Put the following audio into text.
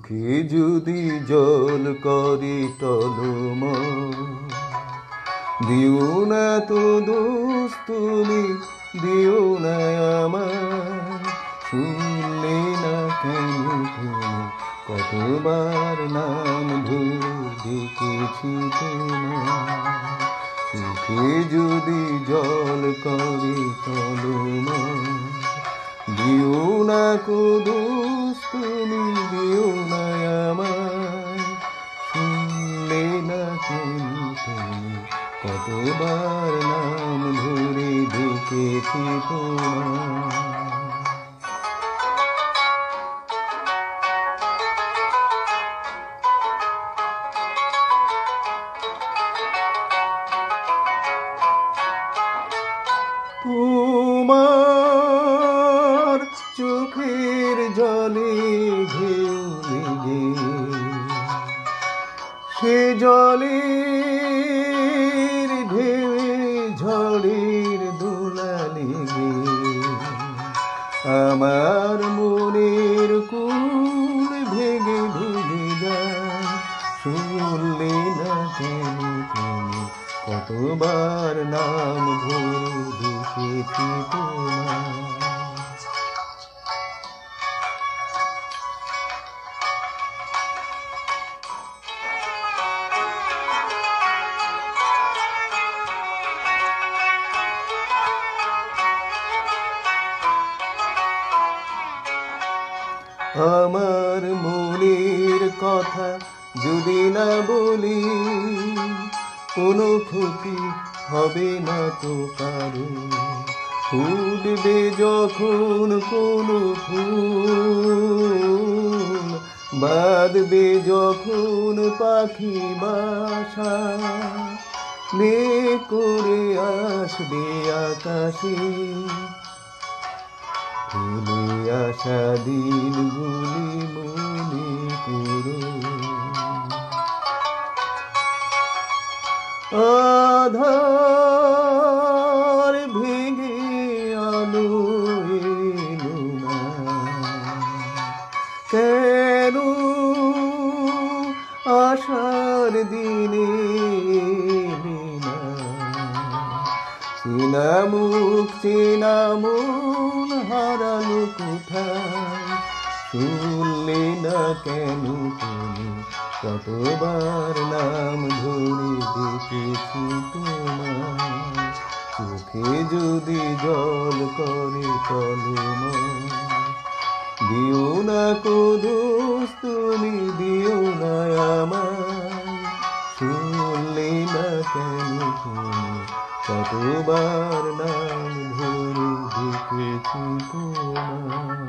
চোখে যদি জল করে টলমল, দিও না তো দোষ তুমি, দিও না আমায়। শুনলে না কেন তুমি, কতবার নাম ধরে ডেকেছি তোমায়। চোখে যদি জল করে টলমল, দিও না কো দোষ তুমি, দিও না আমায়। শুনলে না কেন তুমি, কতবার নাম ধরে ডেকেছি তোমায়। তোমার চোখের জলে ঢেউ লেগে, সে জলের ঢেউয়ে ঝড়ের দোলা লেগে, আমার মনের কুল ভেঙে ভেঙে যায়। শুনলে না কেন তুমি, কতবার নাম ধরে ডেকেছি তোমায়। আমার মনের কথা যদি না বলি, কোনো ক্ষতি হবে না তো কারো। ফুটবে যখন কোনো ফুল, বাঁধবে যখন পাখি বাসা, মেঘ করে আসবে আকাশে, ভুলে আসা দিনগুলি মনে করো। আধার ভেঙে আলো এলো না কেন, আশার দিনে এলে না। চেনা মুখ চেনা মন হারালো কোথায়। শুনলে না কেন তুমি, কতবার নাম ধরে ডেকেছি তোমায়। চোখে যদি জল করে টলমল, দিও না কো দোষ তুমি, দিও না আমায়। শুনলে না কেন তুমি, কতবার নাম ধরে ডেকেছি তোমায়।